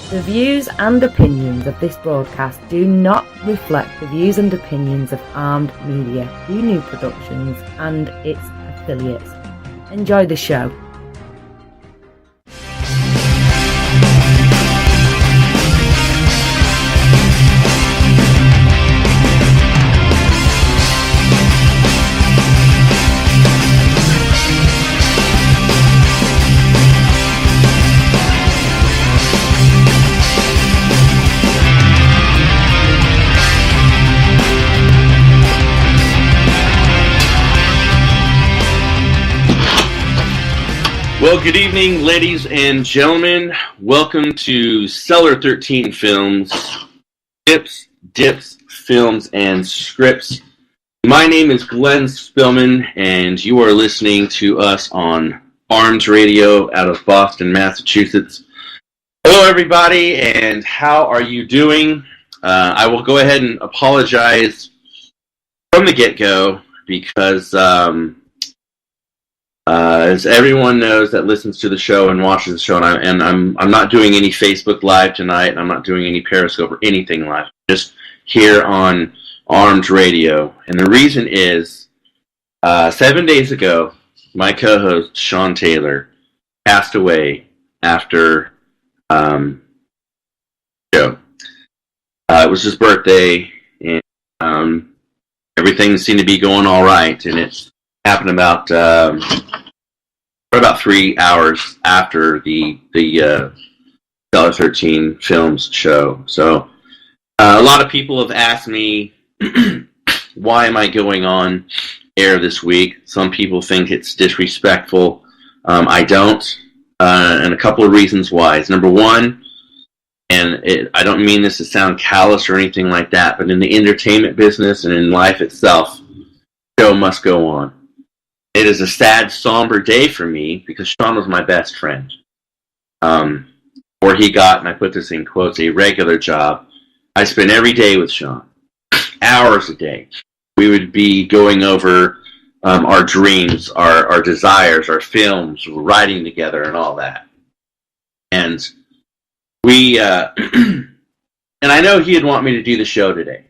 The views and opinions of this broadcast do not reflect the views and opinions of Armed Media, New Productions and its affiliates. Enjoy the show. Well, good evening, ladies and gentlemen. Welcome to Cellar 13 Films, Tips, Dips, Films, and Scripts. My name is Glenn Spillman, and you are listening to us on Arms Radio out of Boston, Massachusetts. Hello, everybody, and how are you doing? I will go ahead and apologize from the get-go because as everyone knows that listens to the show and watches the show, and I'm not doing any Facebook Live tonight, I'm not doing any Periscope or anything live, just here on Arms Radio. And the reason is, 7 days ago, my co-host, Sean Taylor, passed away after show. It was his birthday, and everything seemed to be going all right, and it happened about 3 hours after the Cellar 13 Films show. So a lot of people have asked me, why am I going on air this week? Some people think it's disrespectful. I don't, and a couple of reasons why. Number one, and I don't mean this to sound callous or anything like that, but in the entertainment business and in life itself, the show must go on. It is a sad, somber day for me because Sean was my best friend. Or he got, and I put this in quotes, a regular job. I spent every day with Sean, hours a day. We would be going over our dreams, our desires, our films, writing together, and all that. And we, and I know he'd want me to do the show today.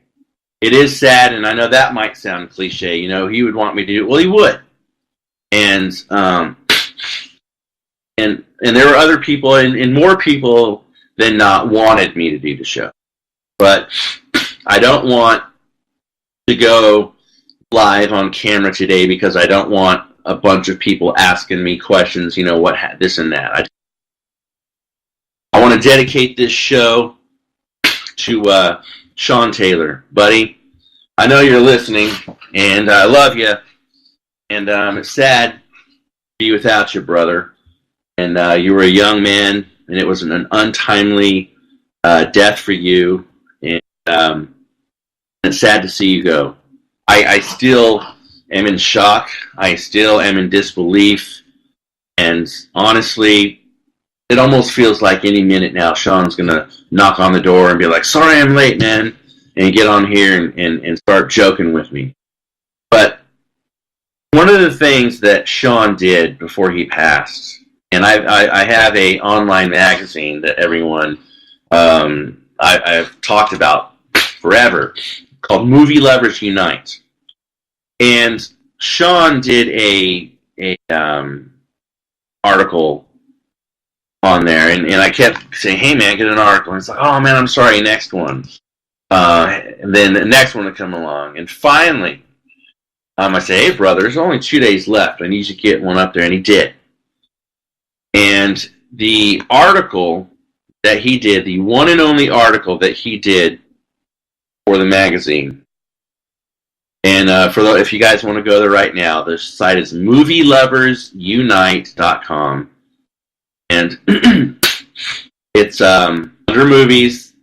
It is sad, and I know that might sound cliche. You know, he would want me to do it. Well, he would. And there were other people, and more people than not wanted me to do the show. But I don't want to go live on camera today because I don't want a bunch of people asking me questions, you know, this and that. I want to dedicate this show to Sean Taylor. Buddy, I know you're listening, and I love you. And it's sad to be without you, brother. And you were a young man, and it was an untimely death for you. And it's sad to see you go. I still am in shock. I still am in disbelief. And honestly, it almost feels like any minute now Sean's going to knock on the door and be like, sorry I'm late, man, and get on here and start joking with me. But one of the things that Sean did before he passed, and I have a online magazine that everyone I've talked about forever called Movie Lovers Unite, and Sean did a article on there, and I kept saying, hey man, get an article, and it's like, oh man, I'm sorry, next one, and then the next one would come along, and finally I say, hey, brother, there's only 2 days left. I need you to get one up there. And he did. And the article that he did, the one and only article that he did for the magazine, and if you guys want to go there right now, the site is movieloversunite.com. And it's under movies.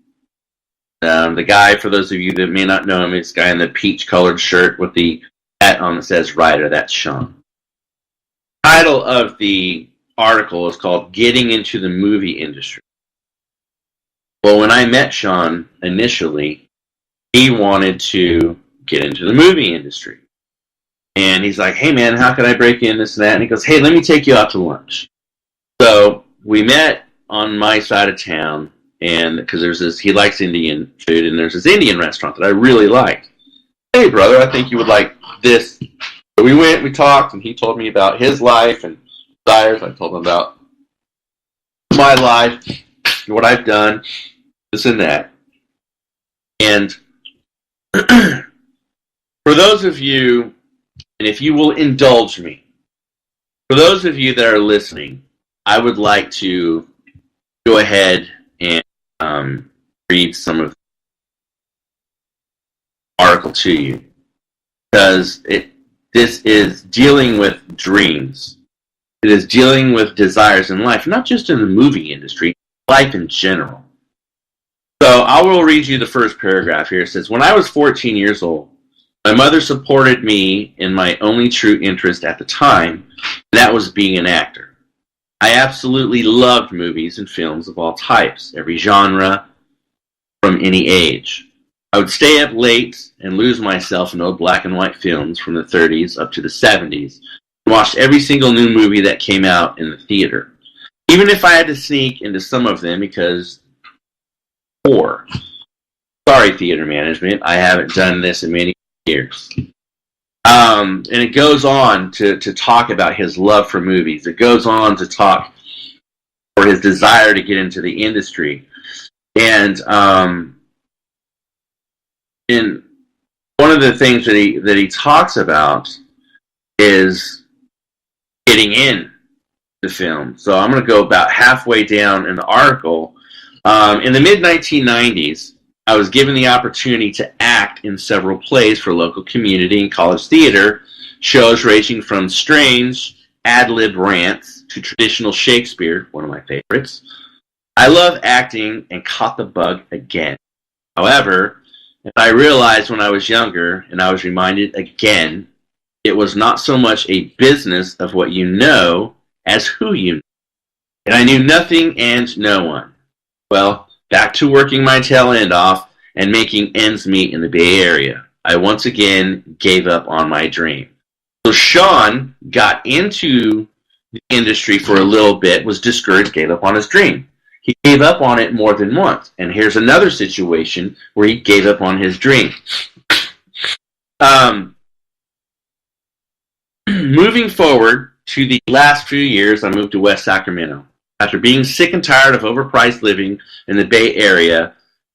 The guy, for those of you that may not know him, is the guy in the peach-colored shirt with the hat on that says writer. That's Sean. The title of the article is called Getting into the Movie Industry. Well, when I met Sean initially, he wanted to get into the movie industry. And he's like, hey man, how can I break in, this and that? And he goes, hey, let me take you out to lunch. So we met on my side of town, and because he likes Indian food, and there's this Indian restaurant that I really like. Hey, brother, I think you would like this. So we went, we talked, and he told me about his life and desires. I told him about my life, what I've done, this and that. And for those of you, and if you will indulge me, for those of you that are listening, I would like to go ahead and read some of the article to you, because this is dealing with dreams. It is dealing with desires in life, not just in the movie industry, life in general. So I will read you the first paragraph here. It says, when I was 14 years old, my mother supported me in my only true interest at the time, and that was being an actor. I absolutely loved movies and films of all types, every genre, from any age. I would stay up late and lose myself in old black and white films from the 30s up to the 70s, and watched every single new movie that came out in the theater, even if I had to sneak into some of them because poor. Sorry, theater management, I haven't done this in many years. And it goes on to talk about his love for movies. It goes on to talk for his desire to get into the industry. And in one of the things that he talks about is getting in the film. So I'm going to go about halfway down in the article. In the mid-1990s, I was given the opportunity to act in several plays for local community and college theater, shows ranging from strange ad-lib rants to traditional Shakespeare, one of my favorites. I love acting and caught the bug again. However, as I realized when I was younger, and I was reminded again, it was not so much a business of what you know as who you know. And I knew nothing and no one. Well, back to working my tail end off and making ends meet in the Bay Area. I once again gave up on my dream. So Sean got into the industry for a little bit, was discouraged, gave up on his dream. He gave up on it more than once. And here's another situation where he gave up on his dream. Moving forward to the last few years, I moved to West Sacramento. After being sick and tired of overpriced living in the Bay Area,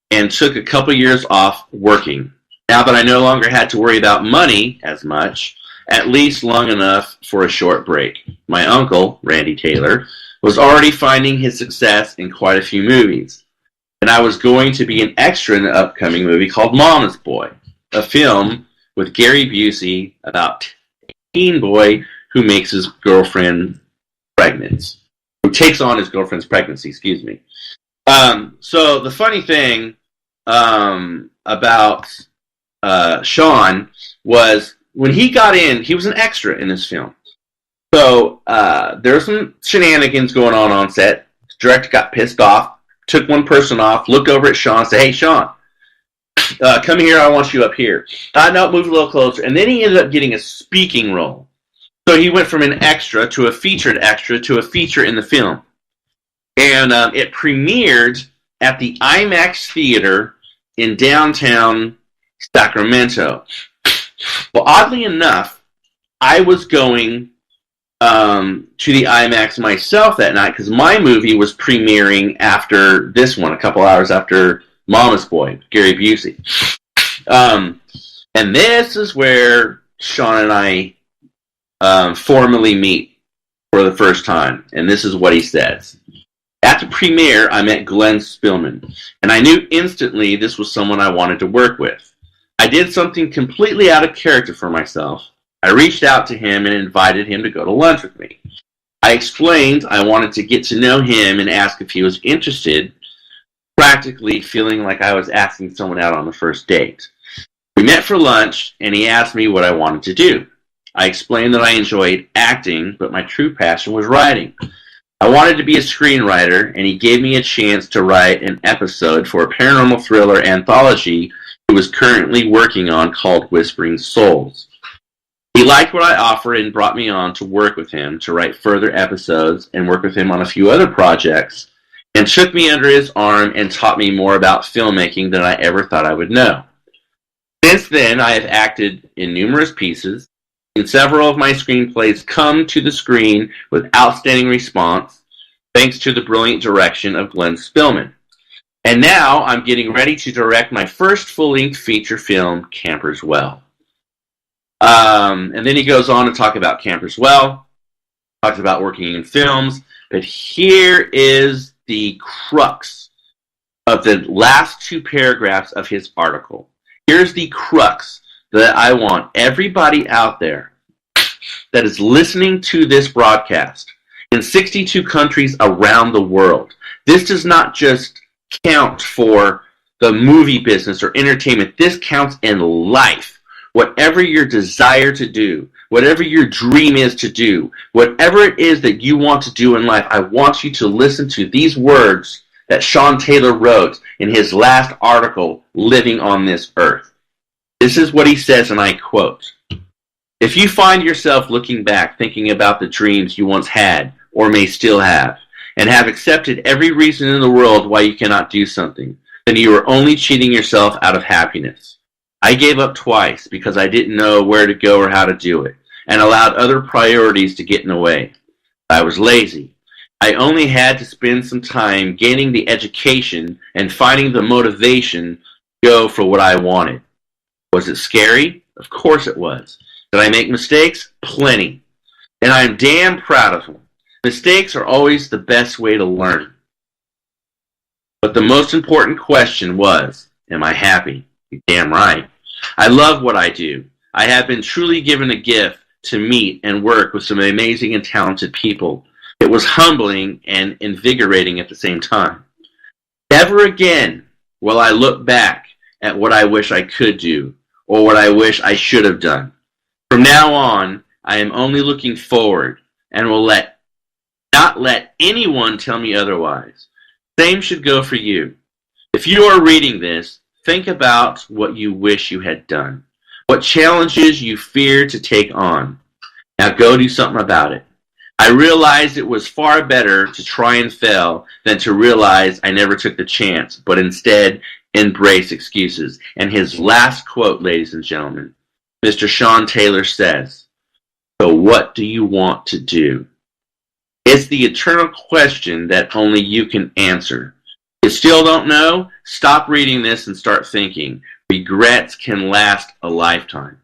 and took a couple years off working. Now that I no longer had to worry about money as much, at least long enough for a short break. My uncle, Randy Taylor, was already finding his success in quite a few movies, and I was going to be an extra in an upcoming movie called Mama's Boy, a film with Gary Busey about a teen boy who makes his girlfriend pregnant. Who takes on his girlfriend's pregnancy, excuse me. So the funny thing about Sean was when he got in, he was an extra in this film. So there were some shenanigans going on set. The director got pissed off, took one person off, looked over at Sean, said, "Hey, Sean, come here, I want you up here." No, move a little closer. And then he ended up getting a speaking role. So he went from an extra to a featured extra to a feature in the film. And it premiered at the IMAX Theater in downtown Sacramento. Well, oddly enough, I was going to the IMAX myself that night because my movie was premiering after this one, a couple hours after Mama's Boy, Gary Busey. And this is where Sean and I formally meet for the first time. And this is what he says. At the premiere, I met Glenn Spillman, and I knew instantly this was someone I wanted to work with. I did something completely out of character for myself. I reached out to him and invited him to go to lunch with me. I explained I wanted to get to know him and ask if he was interested, practically feeling like I was asking someone out on the first date. We met for lunch, and he asked me what I wanted to do. I explained that I enjoyed acting, but my true passion was writing. I wanted to be a screenwriter, and he gave me a chance to write an episode for a paranormal thriller anthology he was currently working on called Whispering Souls. He liked what I offered and brought me on to work with him to write further episodes and work with him on a few other projects and took me under his arm and taught me more about filmmaking than I ever thought I would know. Since then, I have acted in numerous pieces, and several of my screenplays come to the screen with outstanding response, thanks to the brilliant direction of Glenn Spillman. And now I'm getting ready to direct my first full-length feature film, Camper's Well. And then he goes on to talk about Camper's Well, talks about working in films, but here is the crux of the last two paragraphs of his article. Here's the crux that I want everybody out there that is listening to this broadcast in 62 countries around the world. This does not just count for the movie business or entertainment. This counts in life. Whatever your desire to do, whatever your dream is to do, whatever it is that you want to do in life, I want you to listen to these words that Sean Taylor wrote in his last article, Living on This Earth. This is what he says, and I quote, "If you find yourself looking back thinking about the dreams you once had or may still have, and have accepted every reason in the world why you cannot do something, then you are only cheating yourself out of happiness. I gave up twice because I didn't know where to go or how to do it, and allowed other priorities to get in the way. I was lazy. I only had to spend some time gaining the education and finding the motivation to go for what I wanted. Was it scary? Of course it was. Did I make mistakes? Plenty. And I'm damn proud of them. Mistakes are always the best way to learn. But the most important question was, am I happy? You're damn right. I love what I do. I have been truly given a gift to meet and work with some amazing and talented people. It was humbling and invigorating at the same time. Never again will I look back at what I wish I could do or what I wish I should have done. From now on, I am only looking forward and will not let anyone tell me otherwise. Same should go for you. If you are reading this, think about what you wish you had done, what challenges you fear to take on. Now go do something about it. I realized it was far better to try and fail than to realize I never took the chance, but instead embrace excuses." And his last quote, ladies and gentlemen, Mr. Sean Taylor says, "So what do you want to do?" It's the eternal question that only you can answer. If you still don't know, stop reading this and start thinking. Regrets can last a lifetime.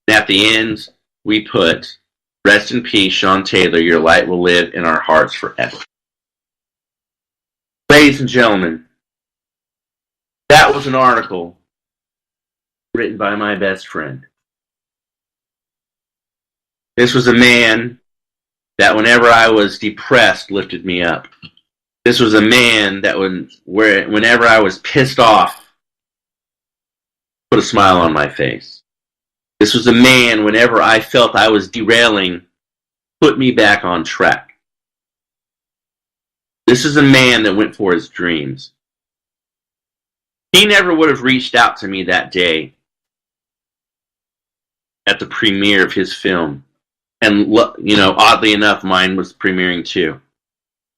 And at the end, we put, "Rest in peace, Sean Taylor. Your light will live in our hearts forever." Ladies and gentlemen, that was an article written by my best friend. This was a man that whenever I was depressed lifted me up. This was a man that whenever I was pissed off, put a smile on my face. This was a man whenever I felt I was derailing, put me back on track. This is a man that went for his dreams. He never would have reached out to me that day at the premiere of his film. And, oddly enough, mine was premiering too.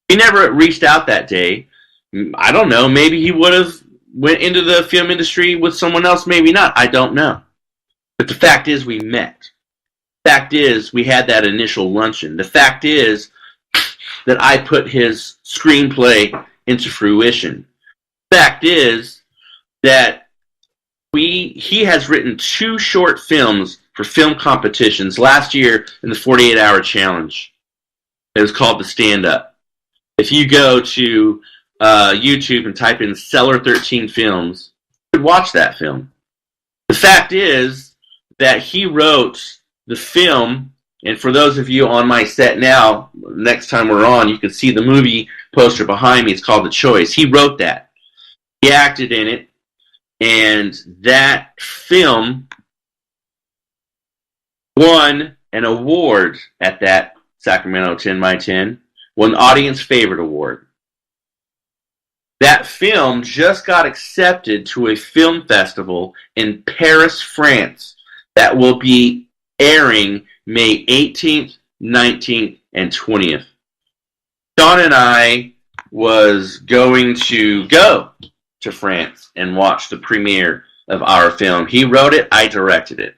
He never reached out that day. I don't know. Maybe he would have went into the film industry with someone else. Maybe not. I don't know. But the fact is we met. The fact is we had that initial luncheon. The fact is that I put his screenplay into fruition. The fact is that he has written 2 short films for film competitions last year in the 48-hour challenge. It was called The Stand Up. If you go to YouTube and type in Cellar 13 Films, you could watch that film. The fact is that he wrote the film, and for those of you on my set now, next time we're on, you can see the movie poster behind me. It's called The Choice. He wrote that. He acted in it, and that film won an award at that Sacramento 10x10, won the Audience Favorite Award. That film just got accepted to a film festival in Paris, France, that will be airing May 18th, 19th, and 20th. Sean and I was going to go to France and watch the premiere of our film. He wrote it, I directed it.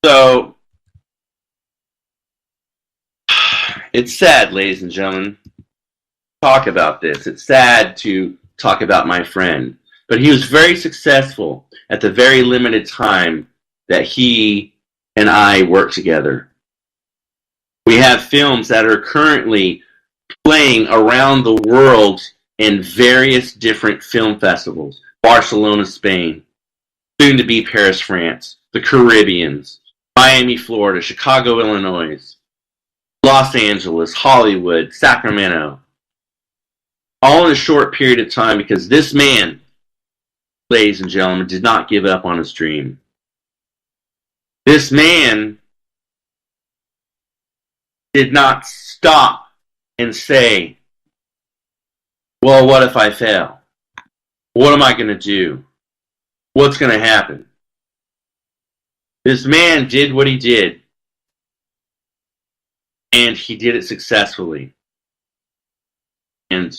So, it's sad, ladies and gentlemen, to talk about this. It's sad to talk about my friend. But he was very successful at the very limited time that he and I worked together. We have films that are currently playing around the world in various different film festivals. Barcelona, Spain, soon to be Paris, France, the Caribbeans, Miami, Florida, Chicago, Illinois, Los Angeles, Hollywood, Sacramento. All in a short period of time because this man, ladies and gentlemen, did not give up on his dream. This man did not stop and say, well, what if I fail? What am I going to do? What's going to happen? This man did what he did, and he did it successfully. And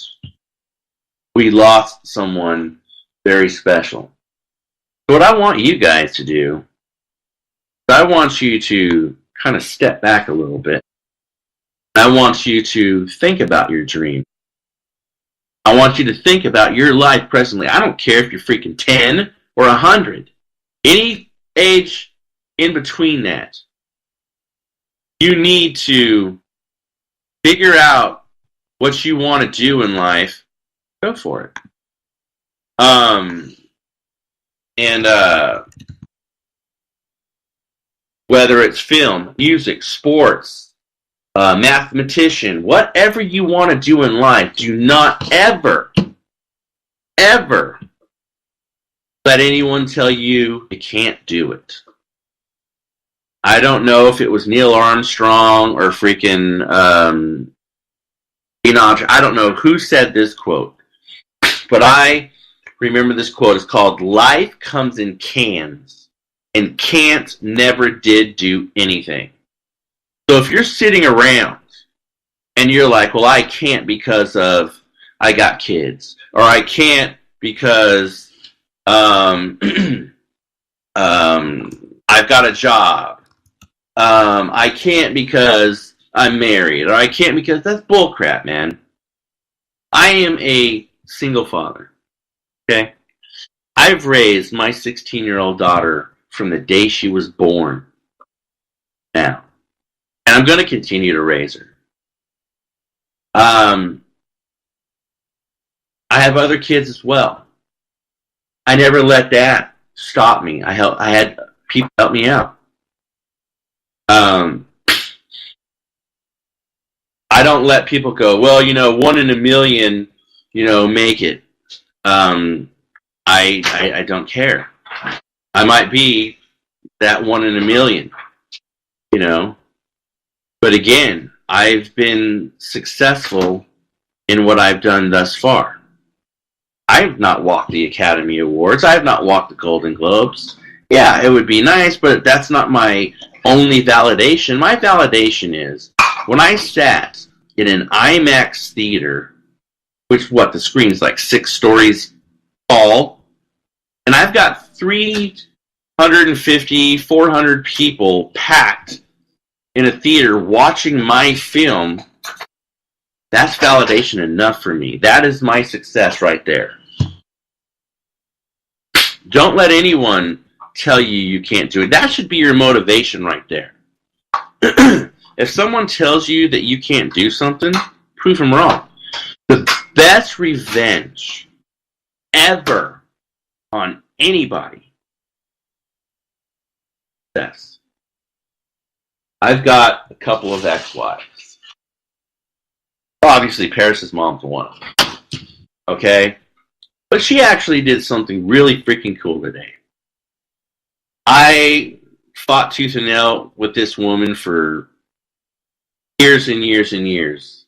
we lost someone very special. So what I want you guys to do, I want you to kind of step back a little bit. I want you to think about your dream. I want you to think about your life presently. I don't care if you're freaking 10 or 100. Any age in between that. You need to figure out what you want to do in life. Go for it. Whether it's film, music, sports, mathematician, whatever you want to do in life, do not ever let anyone tell you you can't do it. I don't know if it was Neil Armstrong or freaking I don't know who said this quote, but I remember this quote. It's called, "Life comes in cans, and can't never did do anything." So if you're sitting around and you're like, well, I can't because of I got kids, or I can't because I've got a job, I can't because I'm married, or I can't because that's bullcrap, man. I am a single father, okay? I've raised my 16-year-old daughter from the day she was born now. And I'm going to continue to raise her. I have other kids as well. I never let that stop me. I had people help me out. I don't let people go, well, 1 in a million, make it. I don't care. I might be that 1 in a million, But again, I've been successful in what I've done thus far. I have not walked the Academy Awards. I have not walked the Golden Globes. Yeah, it would be nice, but that's not my only validation. My validation is when I sat in an IMAX theater, which, the screen's like 6 stories tall, and I've got 350, 400 people packed in a theater watching my film. That's validation enough for me. That is my success right there. Don't let anyone tell you can't do it. That should be your motivation right there. If someone tells you that you can't do something, prove them wrong. The best revenge ever on anybody. Yes. I've got a couple of ex-wives. Obviously, Paris's mom's one of them. Okay? But she actually did something really freaking cool today. I fought tooth and nail with this woman for years and years and years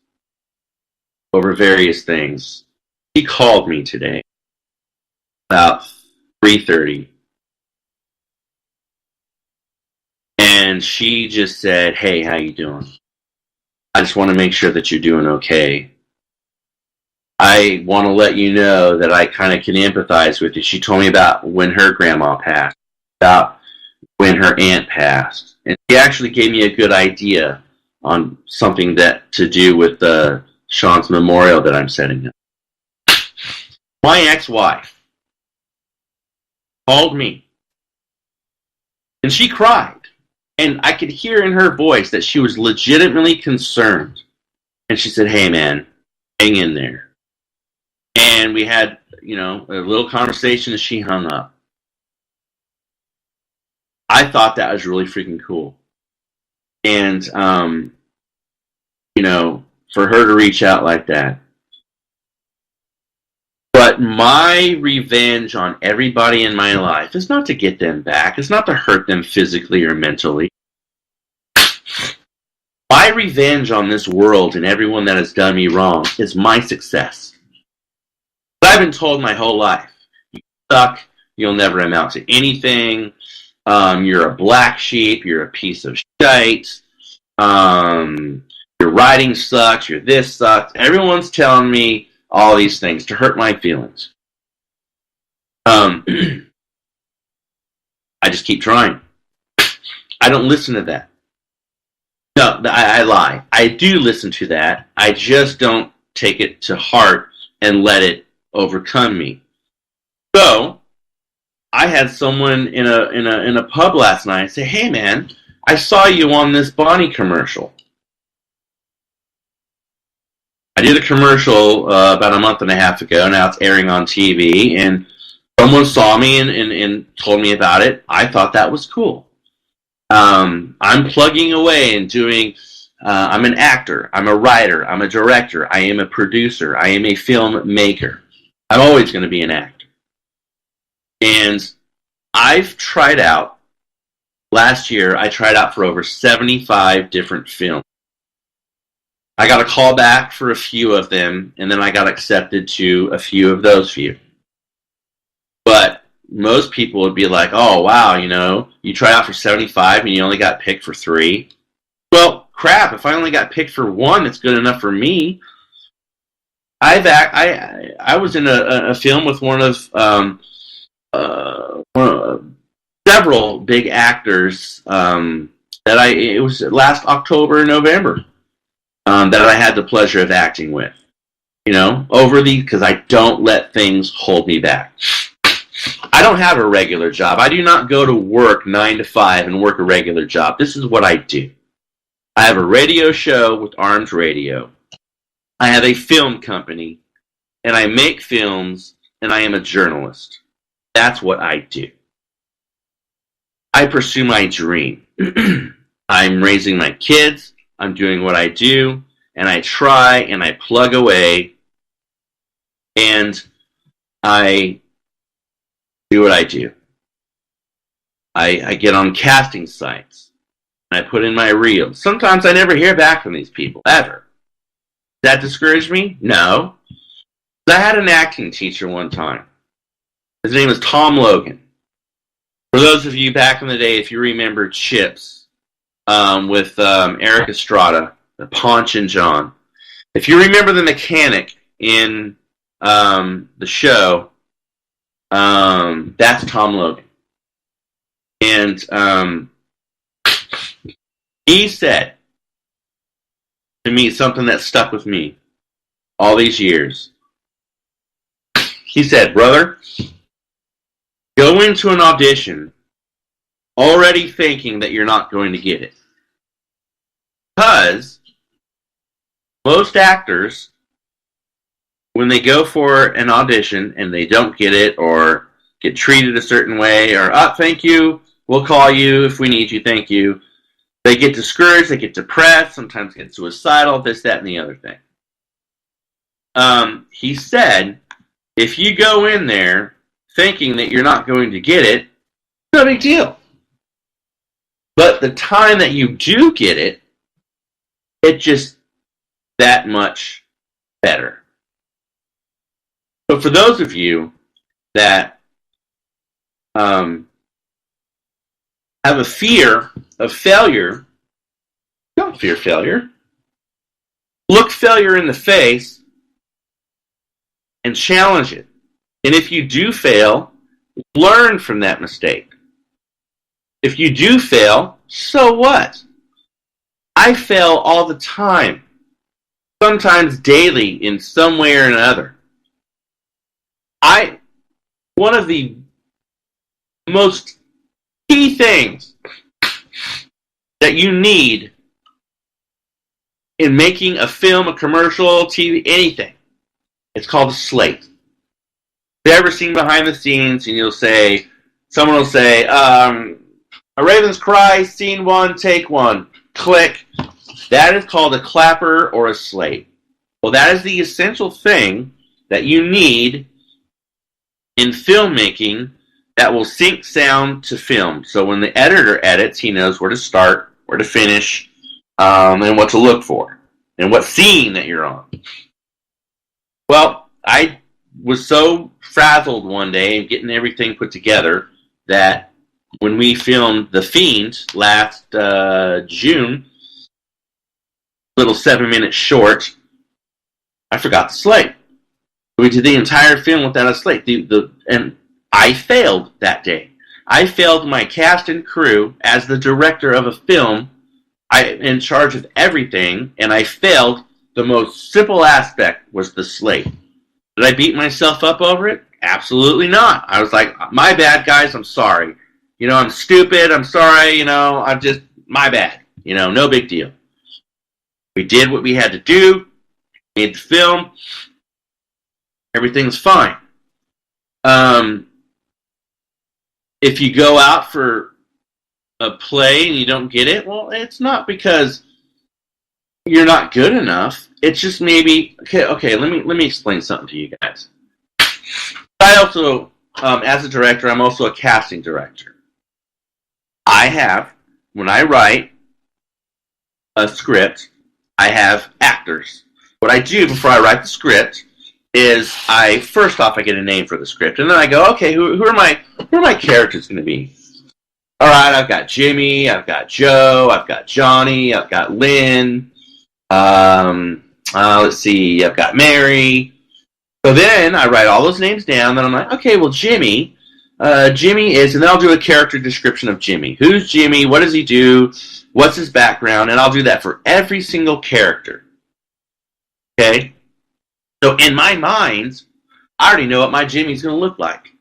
over various things. She called me today about 3:30. And she just said, hey, how you doing? I just want to make sure that you're doing okay. I want to let you know that I kind of can empathize with you. She told me about when her grandma passed, about when her aunt passed. And she actually gave me a good idea on something that to do with Sean's memorial that I'm setting up. My ex-wife called me, and she cried. And I could hear in her voice that she was legitimately concerned. And she said, "Hey, man, hang in there." And we had, a little conversation as she hung up. I thought that was really freaking cool. And, for her to reach out like that. But my revenge on everybody in my life is not to get them back. It's not to hurt them physically or mentally. My revenge on this world and everyone that has done me wrong is my success. I've been told my whole life, you suck, you'll never amount to anything, you're a black sheep, you're a piece of shite, your writing sucks, your this sucks. Everyone's telling me all these things to hurt my feelings. I just keep trying. I don't listen to that. No, I lie. I do listen to that. I just don't take it to heart and let it overcome me. So, I had someone in a pub last night say, "Hey, man, I saw you on this Bonnie commercial." I did a commercial about a month and a half ago. Now it's airing on TV, and someone saw me and told me about it. I thought that was cool. I'm plugging away and doing, I'm an actor, I'm a writer, I'm a director, I am a producer, I am a filmmaker. I'm always going to be an actor. And I've tried out, last year, I tried out for over 75 different films. I got a call back for a few of them, and then I got accepted to a few of those few. But most people would be like, "Oh, wow, you tried out for 75 and you only got picked for 3. Well, crap, if I only got picked for 1, it's good enough for me. I was in a film with one of several big actors it was last October, November, that I had the pleasure of acting with. Because I don't let things hold me back. I don't have a regular job. I do not go to work 9 to 5 and work a regular job. This is what I do. I have a radio show with Arms Radio. I have a film company, and I make films, and I am a journalist. That's what I do. I pursue my dream. I'm raising my kids. I'm doing what I do, and I try, and I plug away, and I do what I do. I get on casting sites, and I put in my reels. Sometimes I never hear back from these people, ever. Does that discourage me? No. I had an acting teacher one time. His name was Tom Logan. For those of you back in the day, if you remember Chips, with Eric Estrada, Ponch and John. If you remember the mechanic in the show, that's Tom Logan. And he said to me something that stuck with me all these years. He said, "Brother, go into an audition already thinking that you're not going to get it. Because most actors, when they go for an audition and they don't get it or get treated a certain way or, thank you, we'll call you if we need you, thank you," they get discouraged, they get depressed, sometimes get suicidal, this, that, and the other thing. He said, if you go in there thinking that you're not going to get it, no big deal. But the time that you do get it, it's just that much better. So for those of you that have a fear of failure, don't fear failure. look failure in the face and challenge it. And if you do fail, learn from that mistake. If you do fail, so what? I fail all the time, sometimes daily in some way or another. One of the most key things that you need in making a film, a commercial, TV, anything, it's called a slate. You've ever seen behind the scenes and someone will say, A Raven's Cry, scene 1, take 1, click. That is called a clapper or a slate. Well, that is the essential thing that you need in filmmaking that will sync sound to film. So when the editor edits, he knows where to start, where to finish, and what to look for, and what scene that you're on. Well, I was so frazzled one day and getting everything put together that when we filmed The Fiend last June, little 7-minute short, I forgot the slate. We did the entire film without a slate. And I failed that day. I failed my cast and crew as the director of a film. I'm in charge of everything, and I failed. The most simple aspect was the slate. Did I beat myself up over it? Absolutely not. I was like, my bad, guys, I'm sorry. I'm stupid, I'm sorry, I'm just, my bad. No big deal. We did what we had to do, made the film, everything's fine. If you go out for a play and you don't get it, well, it's not because you're not good enough. It's just maybe, okay, let me explain something to you guys. I also, as a director, I'm also a casting director. When I write a script, I have actors. What I do before I write the script is first off I get a name for the script, and then I go, okay, who are my characters going to be? All right, I've got Jimmy, I've got Joe, I've got Johnny, I've got Lynn. Let's see, I've got Mary. So then I write all those names down, then I'm like, okay, well, Jimmy is, and then I'll do a character description of Jimmy. Who's Jimmy? What does he do? What's his background? And I'll do that for every single character. Okay? So in my mind, I already know what my Jimmy's going to look like.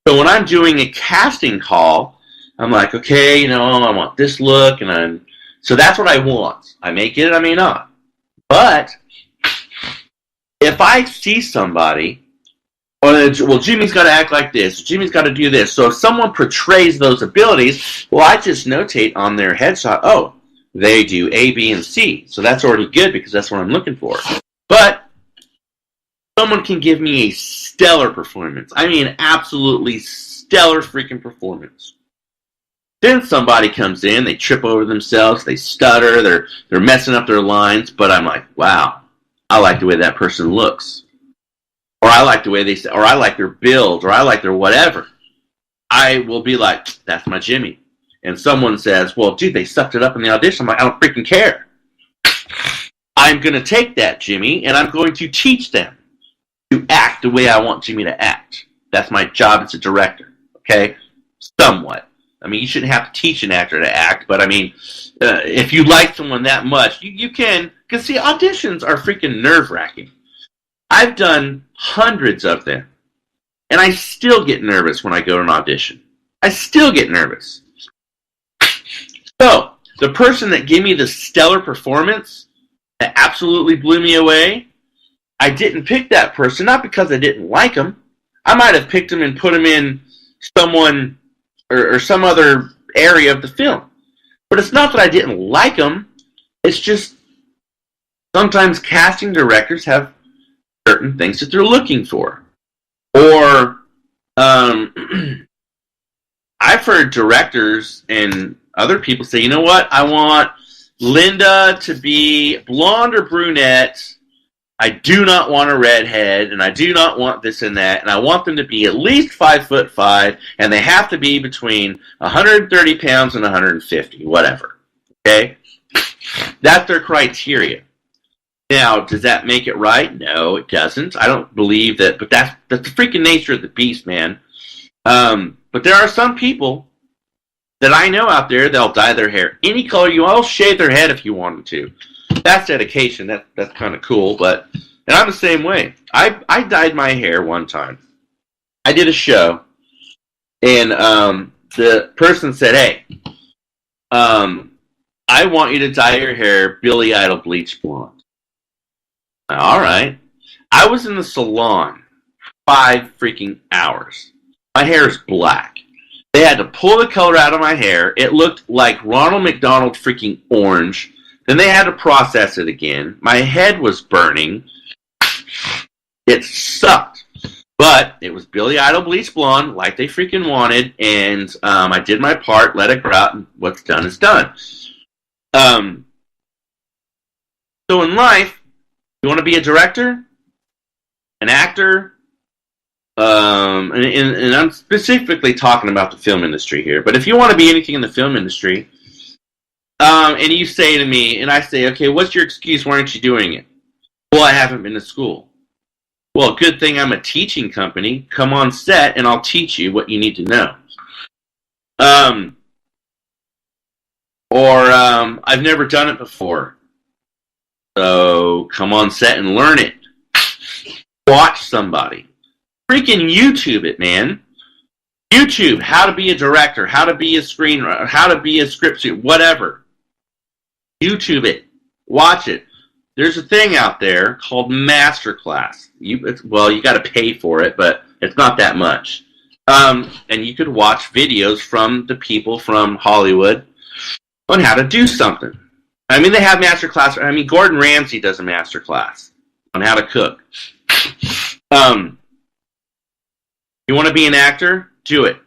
So when I'm doing a casting call, I'm like, okay, I want this look, so that's what I want. I may get it, I may not. But if I see somebody, well, Jimmy's got to act like this, Jimmy's got to do this. So if someone portrays those abilities, well, I just notate on their headshot, oh, they do A, B, and C. So that's already good because that's what I'm looking for. But someone can give me a stellar performance. I mean, absolutely stellar freaking performance. Then somebody comes in, they trip over themselves, they stutter, they're messing up their lines, but I'm like, wow, I like the way that person looks. Or I like the way they say, or I like their build, or I like their whatever. I will be like, that's my Jimmy. And someone says, well, dude, they sucked it up in the audition. I'm like, I don't freaking care. I'm going to take that Jimmy, and I'm going to teach them to act the way I want Jimmy to act. That's my job as a director, okay? Somewhat. I mean, you shouldn't have to teach an actor to act, but I mean, if you like someone that much, you can, because see, auditions are freaking nerve-wracking. I've done hundreds of them, and I still get nervous when I go to an audition. I still get nervous. So, the person that gave me the stellar performance that absolutely blew me away, I didn't pick that person, not because I didn't like him. I might have picked him and put him in someone or some other area of the film. But it's not that I didn't like him. It's just sometimes casting directors have certain things that they're looking for. Or I've heard directors and other people say, you know what, I want Linda to be blonde or brunette. I do not want a redhead, and I do not want this and that, and I want them to be at least 5'5", and they have to be between 130 pounds and 150, whatever. Okay? That's their criteria. Now, does that make it right? No, it doesn't. I don't believe that, but that's the freaking nature of the beast, man. But there are some people that I know out there that'll dye their hair any color you want. I'll shave their head if you want them to. That's dedication. That's kind of cool. And I'm the same way. I dyed my hair one time. I did a show, and the person said, "Hey, I want you to dye your hair Billy Idol bleach blonde." All right. I was in the salon 5 freaking hours. My hair is black. They had to pull the color out of my hair. It looked like Ronald McDonald freaking orange. Then they had to process it again. My head was burning. It sucked. But it was Billy Idol bleach blonde, like they freaking wanted, and I did my part, let it go out, and what's done is done. So in life, you want to be a director, an actor, and I'm specifically talking about the film industry here, but if you want to be anything in the film industry, and you say to me, and I say, okay, what's your excuse? Why aren't you doing it? Well, I haven't been to school. Well, good thing I'm a teaching company. Come on set, and I'll teach you what you need to know. I've never done it before. So come on set and learn it. Watch somebody. Freaking YouTube it, man. YouTube, how to be a director, how to be a screenwriter, how to be a script student, whatever. YouTube it. Watch it. There's a thing out there called Masterclass. You got to pay for it, but it's not that much. And you could watch videos from the people from Hollywood on how to do something. I mean, they have masterclass. I mean, Gordon Ramsay does a masterclass on how to cook. You want to be an actor? Do it.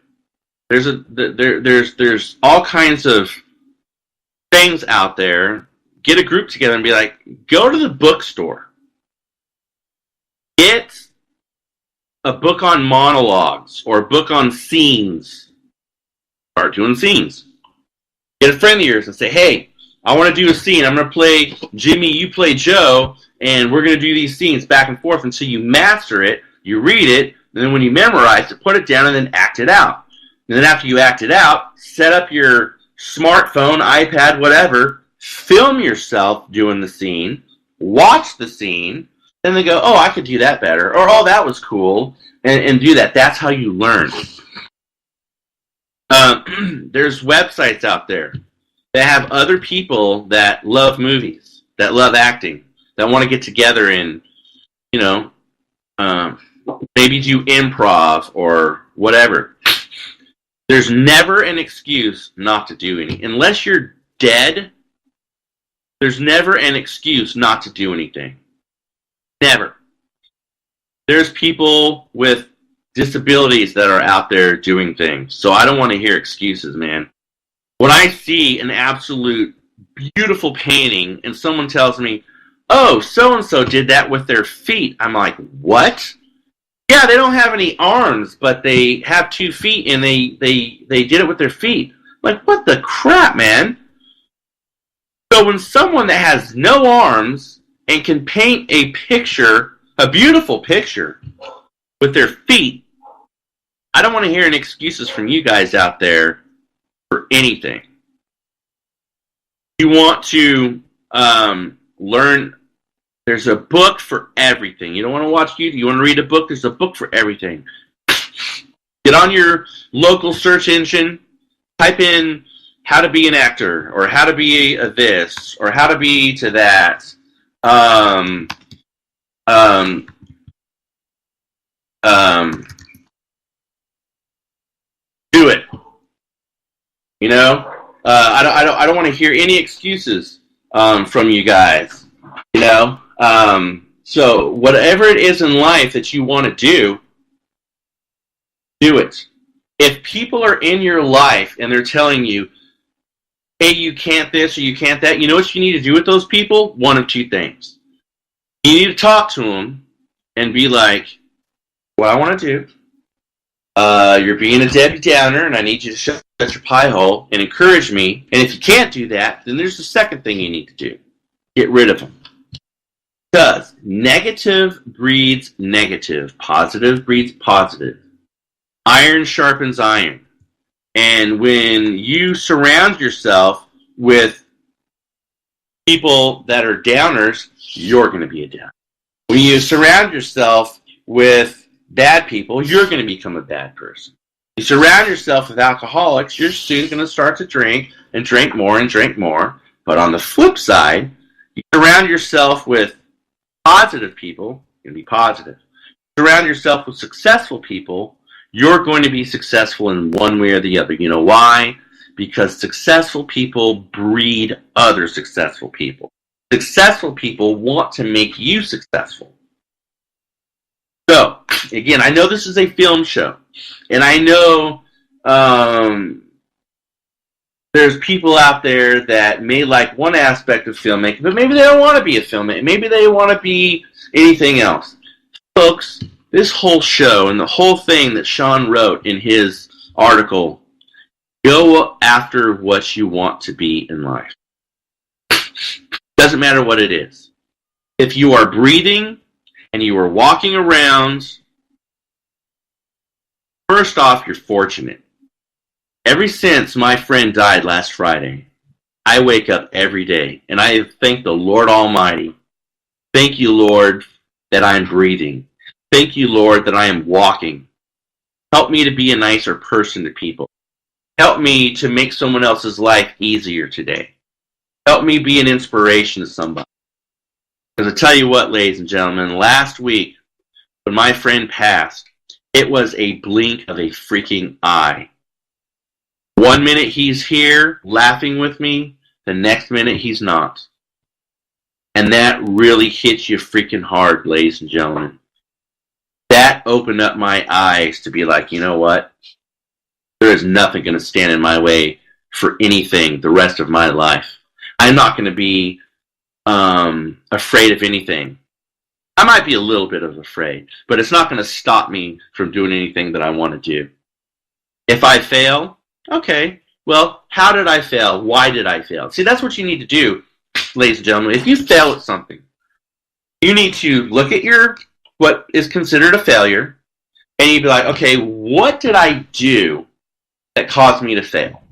There's all kinds of things out there. Get a group together and be like, go to the bookstore. Get a book on monologues or a book on scenes. Start doing scenes. Get a friend of yours and say, hey, I want to do a scene. I'm going to play Jimmy, you play Joe, and we're going to do these scenes back and forth until you master it, you read it, and then when you memorize it, put it down and then act it out. And then after you act it out, set up your smartphone, iPad, whatever, film yourself doing the scene, watch the scene, then they go, oh, I could do that better, or oh, that was cool, and do that. That's how you learn. There's websites out there that have other people that love movies, that love acting, that want to get together and, maybe do improv or whatever. There's never an excuse not to do any. Unless you're dead, there's never an excuse not to do anything. Never. There's people with disabilities that are out there doing things. So I don't want to hear excuses, man. When I see an absolute beautiful painting and someone tells me, oh, so-and-so did that with their feet, I'm like, what? Yeah, they don't have any arms, but they have 2 feet and they did it with their feet. Like, what the crap, man? So when someone that has no arms and can paint a picture, a beautiful picture, with their feet, I don't want to hear any excuses from you guys out there for anything. You want to learn, there's a book for everything. You don't want to watch YouTube, you want to read a book, there's a book for everything. Get on your local search engine, type in how to be an actor, or how to be a this, or how to be to that. Do it. I don't want to hear any excuses from you guys. So whatever it is in life that you want to do it. If people are in your life and they're telling you, hey, you can't this or you can't that, you know what you need to do with those people? One of 2 things. You need to talk to them and be like, what I want to do, you're being a Debbie Downer and I need you to shut your pie hole and encourage me. And if you can't do that, then there's the second thing you need to do. Get rid of them. Because negative breeds negative. Positive breeds positive. Iron sharpens iron. And when you surround yourself with people that are downers, you're going to be a downer. When you surround yourself with bad people, you're going to become a bad person. You surround yourself with alcoholics, you're soon going to start to drink and drink more and drink more. But on the flip side, you surround yourself with positive people, you're going to be positive. Surround yourself with successful people, you're going to be successful in one way or the other. You know why? Because successful people breed other successful people. Successful people want to make you successful. So, again, I know this is a film show, and I know there's people out there that may like one aspect of filmmaking, but maybe they don't want to be a filmmaker. Maybe they want to be anything else. Folks, this whole show and the whole thing that Sean wrote in his article, go after what you want to be in life. Doesn't matter what it is. If you are breathing and you are walking around, first off, you're fortunate. Ever since my friend died last Friday, I wake up every day and I thank the Lord Almighty. Thank you, Lord, that I'm breathing. Thank you, Lord, that I am walking. Help me to be a nicer person to people. Help me to make someone else's life easier today. Help me be an inspiration to somebody. Because I tell you what, ladies and gentlemen, last week when my friend passed, it was a blink of a freaking eye. 1 minute he's here laughing with me, the next minute he's not. And that really hits you freaking hard, ladies and gentlemen. That opened up my eyes to be like, you know what? There is nothing going to stand in my way for anything the rest of my life. I'm not going to be afraid of anything. I might be a little bit of afraid, but it's not going to stop me from doing anything that I want to do. If I fail, okay, well, how did I fail? Why did I fail? See, that's what you need to do, ladies and gentlemen. If you fail at something, you need to look at what is considered a failure, and you'd be like, okay, what did I do that caused me to fail?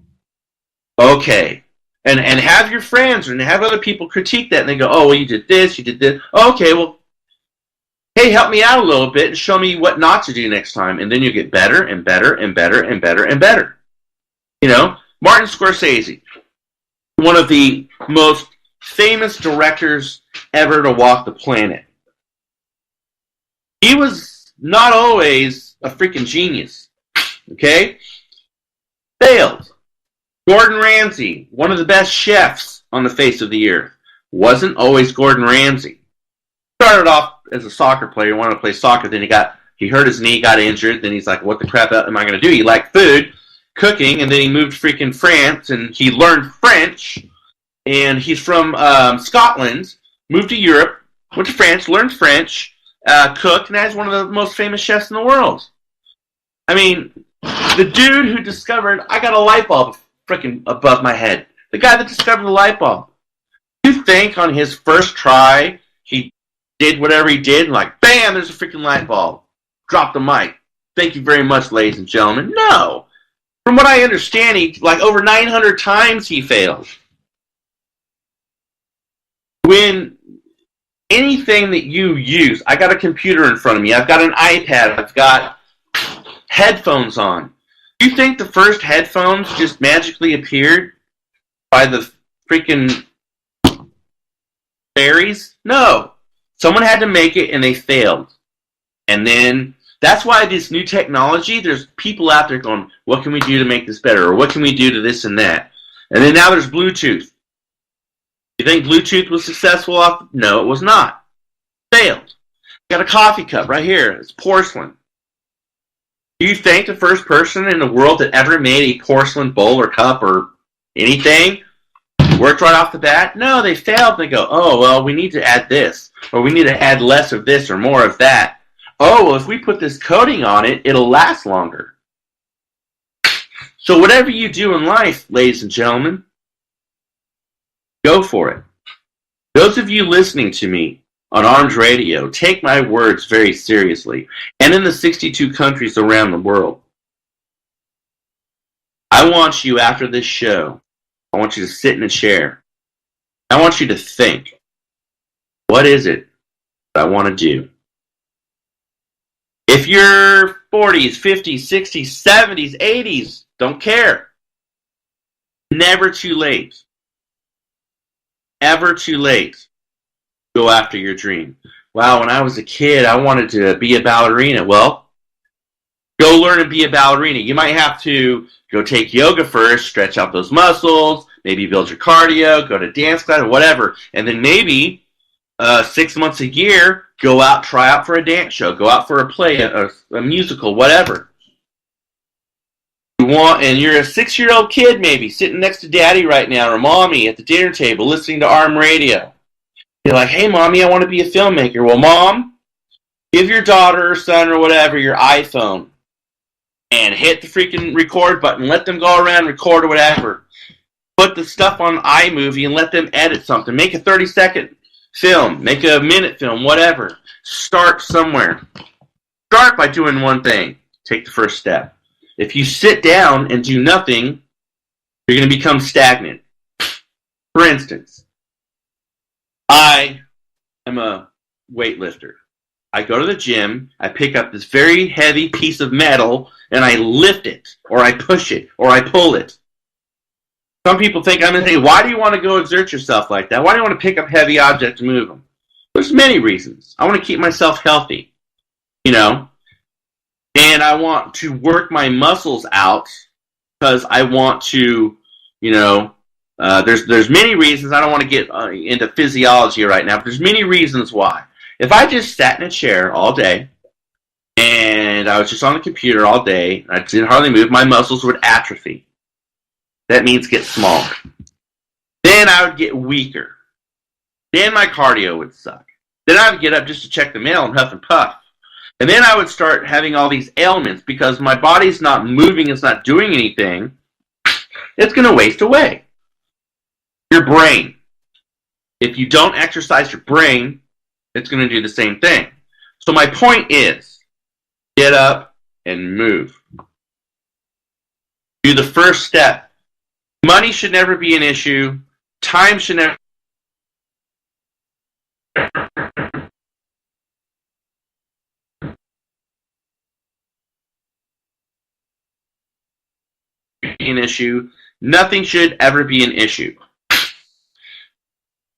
Okay. And have your friends and have other people critique that, and they go, oh, well, you did this. Okay, well, hey, help me out a little bit and show me what not to do next time, and then you get better and better and better and better and better. You know, Martin Scorsese, one of the most famous directors ever to walk the planet. He was not always a freaking genius, okay? Failed. Gordon Ramsay, one of the best chefs on the face of the earth, wasn't always Gordon Ramsay. Started off as a soccer player, wanted to play soccer, then he hurt his knee, got injured, then he's like, what the crap am I going to do? He liked food, cooking, and then he moved to freaking France, and he learned French, and he's from Scotland, moved to Europe, went to France, learned French, cooked, and now he's one of the most famous chefs in the world. I mean, the dude who discovered, I got a light bulb freaking above my head. The guy that discovered the light bulb. You think on his first try, he did whatever he did, and like, bam, there's a freaking light bulb. Drop the mic. Thank you very much, ladies and gentlemen. No. From what I understand, he, like, over 900 times he failed. When anything that you use, I got a computer in front of me, I've got an iPad, I've got headphones on. Do you think the first headphones just magically appeared by the freaking fairies? No. Someone had to make it and they failed. And then that's why this new technology, there's people out there going, what can we do to make this better? Or what can we do to this and that? And then now there's Bluetooth. You think Bluetooth was successful? No, it was not. Failed. Got a coffee cup right here. It's porcelain. Do you think the first person in the world that ever made a porcelain bowl or cup or anything worked right off the bat? No, they failed. They go, oh, well, we need to add this. Or we need to add less of this or more of that. Oh, well, if we put this coating on it, it'll last longer. So whatever you do in life, ladies and gentlemen, go for it. Those of you listening to me, on Arms Radio take my words very seriously, and in the 62 countries around the world, I want you, after this show, I want you to sit in a chair. I want you to think, what is it that I want to do? If you're 40s, 50s, 60s, 70s, 80s, don't care. Never too late. Ever too late. Go after your dream. Wow, when I was a kid, I wanted to be a ballerina. Well, go learn and be a ballerina. You might have to go take yoga first, stretch out those muscles, maybe build your cardio, go to dance class or whatever. And then maybe 6 months a year, go out, try out for a dance show, go out for a play, a musical, whatever. And you're a 6-year-old kid maybe, sitting next to daddy right now, or mommy at the dinner table, listening to ARM radio. You're like, hey, mommy, I want to be a filmmaker. Well, mom, give your daughter or son or whatever your iPhone and hit the freaking record button. Let them go around, record or whatever. Put the stuff on iMovie and let them edit something. Make a 30-second film. Make a minute film, whatever. Start somewhere. Start by doing one thing. Take the first step. If you sit down and do nothing, you're going to become stagnant. For instance, I am a weightlifter. I go to the gym, I pick up this very heavy piece of metal, and I lift it, or I push it, or I pull it. Some people think I'm going to say, why do you want to go exert yourself like that? Why do you want to pick up heavy objects and move them? There's many reasons. I want to keep myself healthy, and I want to work my muscles out because I want to, there's many reasons. I don't want to get into physiology right now, but there's many reasons why. If I just sat in a chair all day and I was just on the computer all day, I didn't hardly move, my muscles would atrophy. That means get smaller. Then I would get weaker. Then my cardio would suck. Then I would get up just to check the mail and huff and puff. And then I would start having all these ailments because my body's not moving, it's not doing anything. It's going to waste away. Your brain. If you don't exercise your brain, it's going to do the same thing. So my point is, get up and move. Do the first step. Money should never be an issue. Time should never be an issue. Nothing should ever be an issue.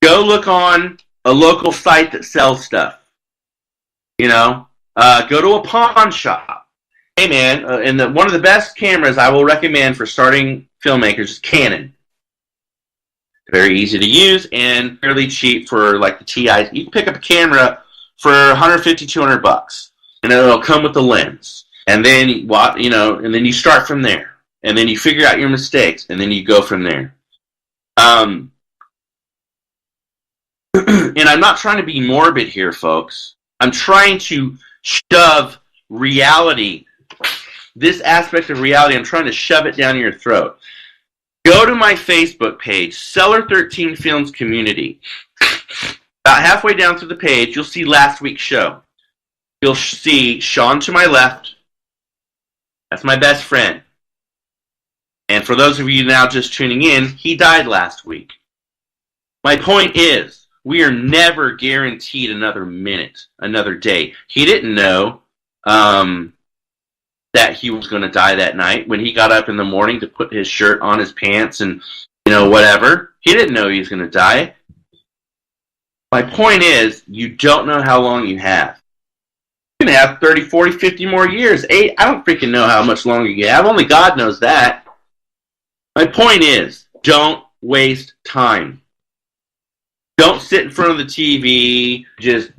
Go look on a local site that sells stuff. Go to a pawn shop. Hey man, and one of the best cameras I will recommend for starting filmmakers is Canon. Very easy to use and fairly cheap for like the TIs. You can pick up a camera for $150, $200, and it'll come with the lens. And then and then you start from there. And then you figure out your mistakes, and then you go from there. And I'm not trying to be morbid here, folks. I'm trying to shove reality, this aspect of reality, I'm trying to shove it down your throat. Go to my Facebook page, Cellar 13 Films Community. About halfway down through the page, you'll see last week's show. You'll see Sean to my left. That's my best friend. And for those of you now just tuning in, he died last week. My point is, we are never guaranteed another minute, another day. He didn't know that he was going to die that night when he got up in the morning to put his shirt on his pants and, whatever. He didn't know he was going to die. My point is, you don't know how long you have. You're going to have 30, 40, 50 more years. I don't freaking know how much longer you have. Only God knows that. My point is, don't waste time. Don't sit in front of the TV just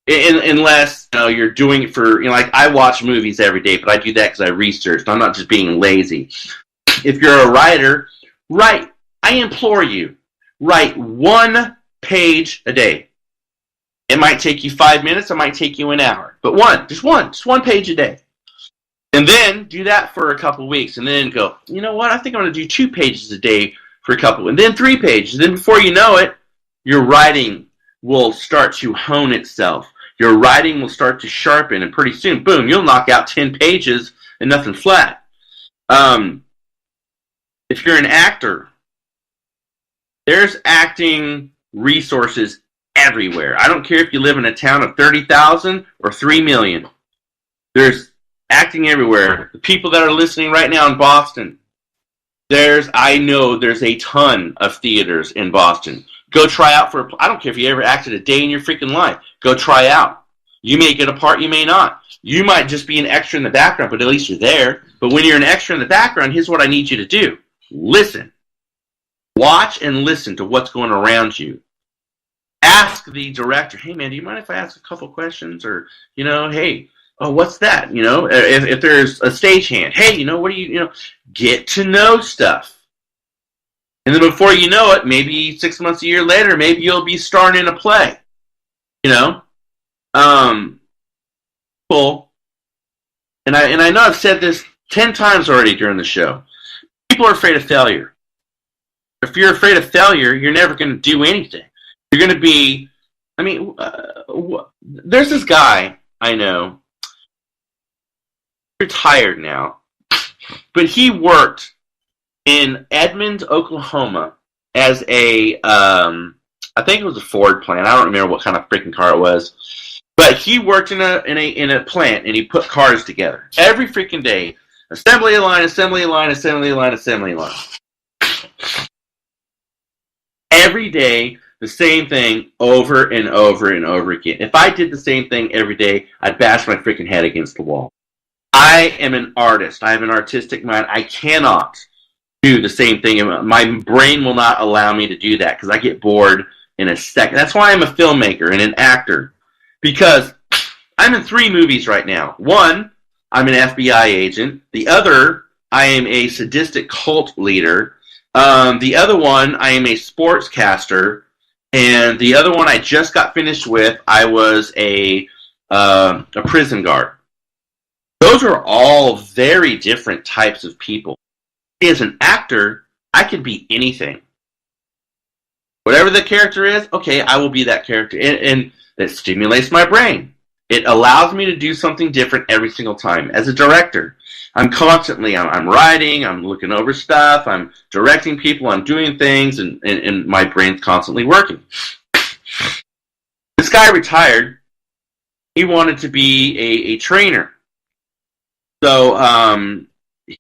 unless you're doing it for, like I watch movies every day, but I do that because I researched. I'm not just being lazy. If you're a writer, write. I implore you, write 1 page a day. It might take you 5 minutes. It might take you an hour. But just one page a day. And then do that for a couple weeks, and then go, you know what, I think I'm going to do 2 pages a day for a couple, and then 3 pages. And then before you know it, you're writing will start to hone itself. Your writing will start to sharpen, and pretty soon, boom, you'll knock out 10 pages and nothing flat. If you're an actor, there's acting resources everywhere. I don't care if you live in a town of 30,000 or 3 million. There's acting everywhere. The people that are listening right now in Boston, I know there's a ton of theaters in Boston. Go try out for, I don't care if you ever acted a day in your freaking life. Go try out. You may get a part, you may not. You might just be an extra in the background, but at least you're there. But when you're an extra in the background, here's what I need you to do. Listen. Watch and listen to what's going around you. Ask the director, hey man, do you mind if I ask a couple questions? Or, hey, oh, what's that? If there's a stagehand, hey, what do you get to know stuff. And then before you know it, maybe 6 months, a year later, maybe you'll be starring in a play. Cool. And I know I've said this 10 times already during the show. People are afraid of failure. If you're afraid of failure, you're never going to do anything. You're going to be, there's this guy I know, retired now, but he worked in Edmond, Oklahoma as a, I think it was a Ford plant. I don't remember what kind of freaking car it was. But he worked in a plant, and he put cars together. Every freaking day. Assembly line, assembly line, assembly line, assembly line. Every day, the same thing over and over and over again. If I did the same thing every day, I'd bash my freaking head against the wall. I am an artist. I have an artistic mind. I cannot do the same thing. My brain will not allow me to do that because I get bored in a second. That's why I'm a filmmaker and an actor. Because I'm in 3 movies right now. One, I'm an FBI agent. The other, I am a sadistic cult leader. The other one, I am a sportscaster. And the other one I just got finished with, I was a prison guard. Those are all very different types of people. As an actor, I can be anything. Whatever the character is, okay, I will be that character. And that stimulates my brain. It allows me to do something different every single time. As a director, I'm constantly, I'm writing, I'm looking over stuff, I'm directing people, I'm doing things, and my brain's constantly working. This guy retired. He wanted to be a trainer. So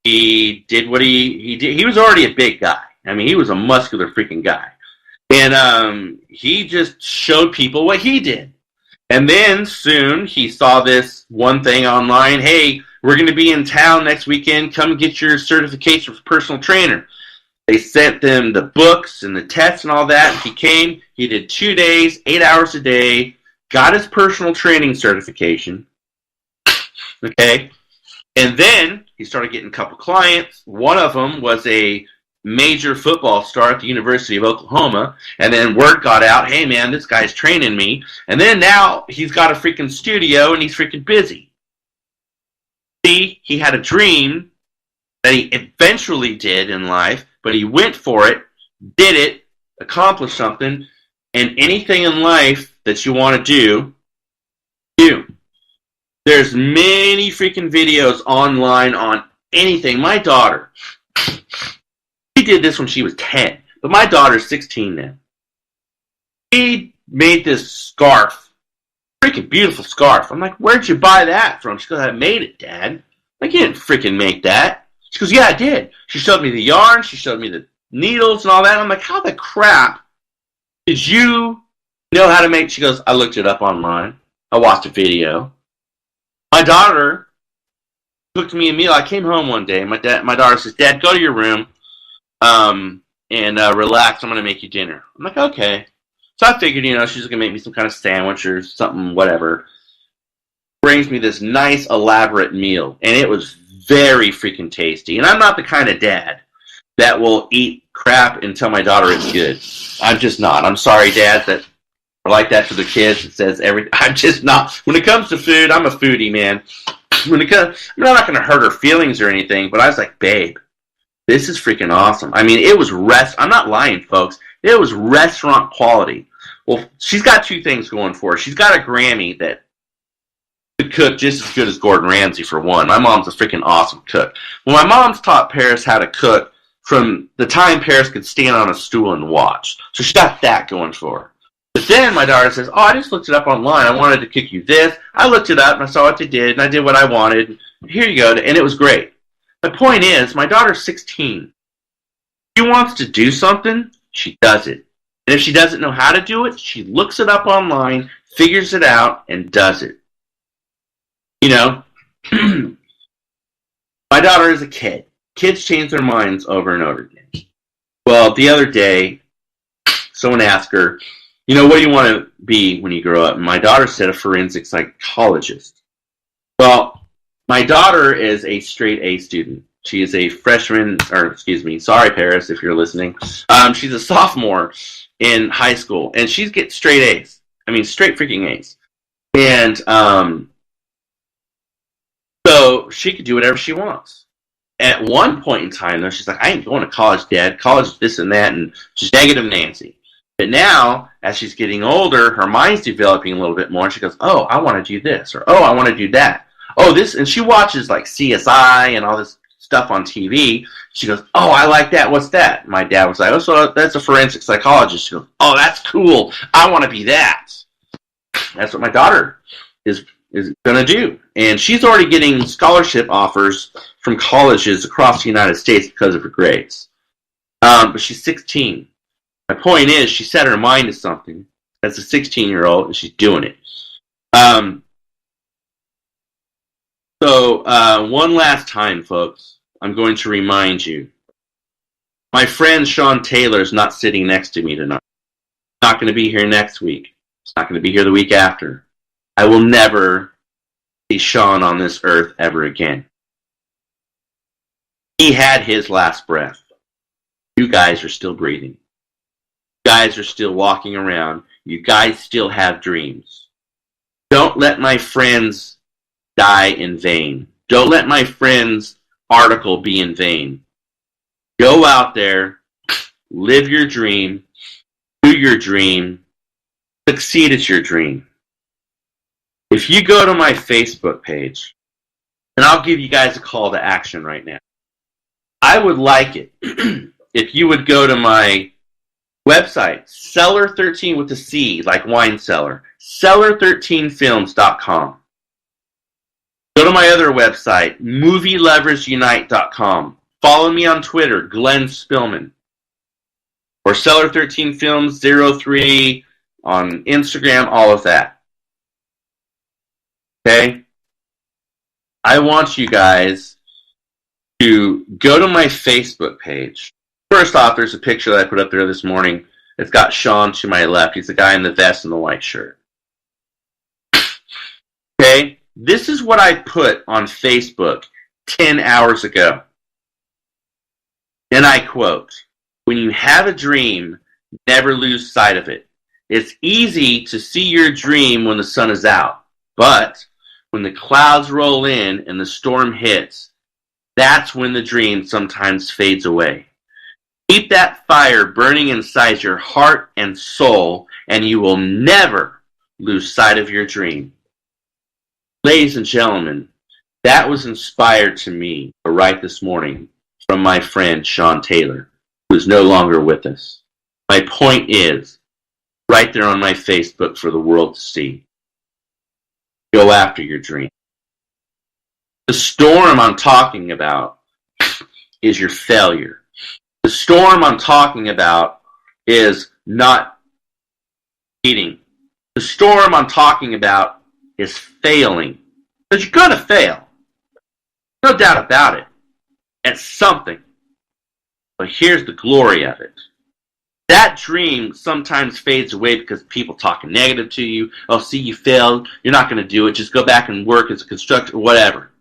he did what he did. He was already a big guy. He was a muscular freaking guy. And he just showed people what he did. And then soon he saw this one thing online. Hey, we're going to be in town next weekend. Come get your certification for personal trainer. They sent them the books and the tests and all that. He came. He did 2 days, 8 hours a day. Got his personal training certification. Okay. And then he started getting a couple clients. One of them was a major football star at the University of Oklahoma, and then word got out, hey man, this guy's training me, and then now he's got a freaking studio and he's freaking busy. See, he had a dream that he eventually did in life, but he went for it, did it, accomplished something, and anything in life that you want to do. There's many freaking videos online on anything. My daughter, she did this when she was 10, but my daughter's 16 now. She made this scarf, freaking beautiful scarf. I'm like, where'd you buy that from? She goes, I made it, Dad. Like, you didn't freaking make that. She goes, yeah, I did. She showed me the yarn, she showed me the needles and all that. I'm like, how the crap did you know how to make? She goes, I looked it up online. I watched a video. My daughter cooked me a meal. I came home one day. My daughter says, Dad, go to your room and relax. I'm going to make you dinner. I'm like, okay. So I figured, she's going to make me some kind of sandwich or something, whatever. Brings me this nice, elaborate meal. And it was very freaking tasty. And I'm not the kind of dad that will eat crap and tell my daughter it's good. I'm just not. I'm sorry, Dad, that are like that to their kids. It says I'm just not. When it comes to food, I'm a foodie, man. I'm not going to hurt her feelings or anything, but I was like, babe, This is freaking awesome. I mean, it was I'm not lying, folks. It was restaurant quality. Well, she's got two things going for her. She's got a Grammy that could cook just as good as Gordon Ramsay, for one. My mom's a freaking awesome cook. Well, my mom's taught Paris how to cook from the time Paris could stand on a stool and watch. So she got that going for her. But then my daughter says, I just looked it up online. I wanted to cook you this. I looked it up, and I saw what they did, and I did what I wanted. Here you go. And it was great. The point is, my daughter's 16. If she wants to do something, she does it. And if she doesn't know how to do it, she looks it up online, figures it out, and does it. You know, my daughter is a kid. Kids change their minds over and over again. Well, the other day, someone asked her, what do you want to be when you grow up? And my daughter said a forensic psychologist. Well, my daughter is a straight A student. She is a freshman, sorry, Paris, if you're listening. She's a sophomore in high school, and she's getting straight A's. I mean, straight freaking A's. And so she could do whatever she wants. At one point in time, though, she's like, I ain't going to college, Dad. College, this and that, and she's negative Nancy. But now, as she's getting older, her mind's developing a little bit more, and she goes, oh, I want to do this, or oh, I want to do that. Oh, this, and she watches like CSI and all this stuff on TV. She goes, oh, I like that. What's that? My dad was like, oh, so that's a forensic psychologist. She goes, oh, that's cool. I want to be that. That's what my daughter is going to do. And she's already getting scholarship offers from colleges across the United States because of her grades. But she's 16. My point is, she set her mind to something as a 16-year-old, and she's doing it. So one last time, folks, I'm going to remind you. My friend Sean Taylor is not sitting next to me tonight. He's not going to be here next week. He's not going to be here the week after. I will never see Sean on this earth ever again. He had his last breath. You guys are still breathing. You guys are still walking around. You guys still have dreams. Don't let my friends die in vain. Don't let my friend's article be in vain. Go out there, live your dream, do your dream, succeed at your dream. If you go to my Facebook page, and I'll give you guys a call to action right now. I would like it if you would go to my website, Cellar 13 with a C, like wine cellar, cellar13films.com. Go to my other website, movieloversunite.com. Follow me on Twitter, Glenn Spillman. Or Cellar13Films03 on Instagram, all of that. Okay? I want you guys to go to my Facebook page. First off, there's a picture that I put up there this morning. It's got Sean to my left. He's the guy in the vest and the white shirt. Okay? This is what I put on Facebook 10 hours ago. And I quote, when you have a dream, never lose sight of it. It's easy to see your dream when the sun is out. But when the clouds roll in and the storm hits, that's when the dream sometimes fades away. Keep that fire burning inside your heart and soul, and you will never lose sight of your dream. Ladies and gentlemen, that was inspired to me to write this morning from my friend Sean Taylor, who is no longer with us. My point is, right there on my Facebook for the world to see. Go after your dream. The storm I'm talking about is your failure. The storm I'm talking about is not eating. The storm I'm talking about is failing. Because you're going to fail. No doubt about it. At something. But here's the glory of it. That dream sometimes fades away because people talking negative to you. Oh, see, you failed. You're not going to do it. Just go back and work as a constructor or whatever.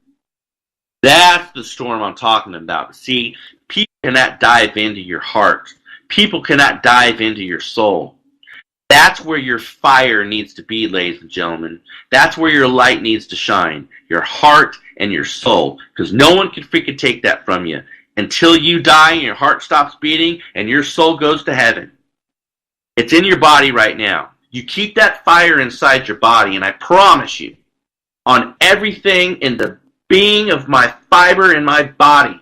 That's the storm I'm talking about. See, people cannot dive into your heart. People cannot dive into your soul. That's where your fire needs to be, ladies and gentlemen. That's where your light needs to shine. Your heart and your soul. Because no one can freaking take that from you. Until you die and your heart stops beating and your soul goes to heaven. It's in your body right now. You keep that fire inside your body, and I promise you, on everything in the being of my fiber in my body,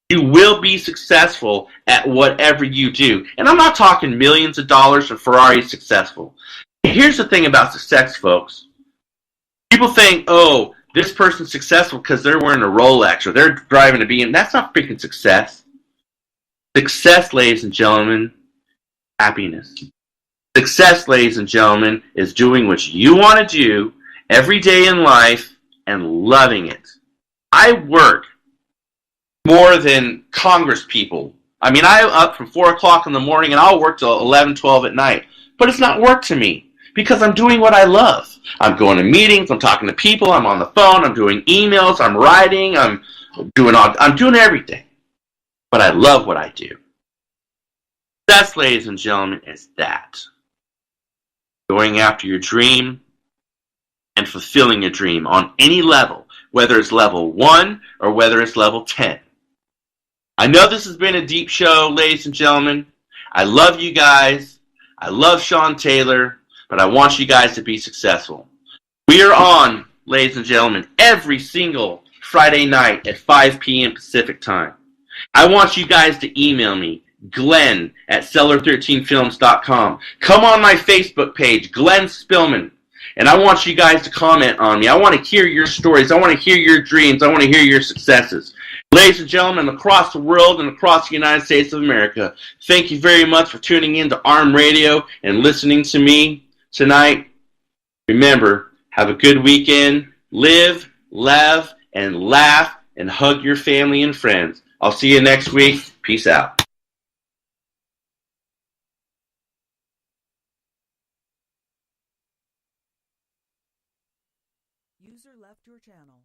you will be successful at whatever you do. And I'm not talking millions of dollars or Ferrari successful. Here's the thing about success, folks. People think, oh, this person's successful because they're wearing a Rolex or they're driving a BM. That's not freaking success. Success, ladies and gentlemen, happiness. Success, ladies and gentlemen, is doing what you want to do every day in life and loving it. I work more than Congress people. I mean, I'm up from 4 o'clock in the morning and I'll work till 11, 12 at night. But it's not work to me because I'm doing what I love. I'm going to meetings, I'm talking to people, I'm on the phone, I'm doing emails, I'm writing, I'm doing everything. But I love what I do. Success, ladies and gentlemen, is that. Going after your dream and fulfilling your dream on any level, whether it's level 1 or whether it's level 10. I know this has been a deep show, ladies and gentlemen. I love you guys. I love Sean Taylor, but I want you guys to be successful. We are on, ladies and gentlemen, every single Friday night at 5 p.m. Pacific time. I want you guys to email me, Glenn at Cellar13films.com. Come on my Facebook page, Glenn Spillman, and I want you guys to comment on me. I want to hear your stories. I want to hear your dreams. I want to hear your successes. Ladies and gentlemen, across the world and across the United States of America, thank you very much for tuning in to ARM Radio and listening to me tonight. Remember, have a good weekend. Live, love, and laugh, and hug your family and friends. I'll see you next week. Peace out. User left your channel.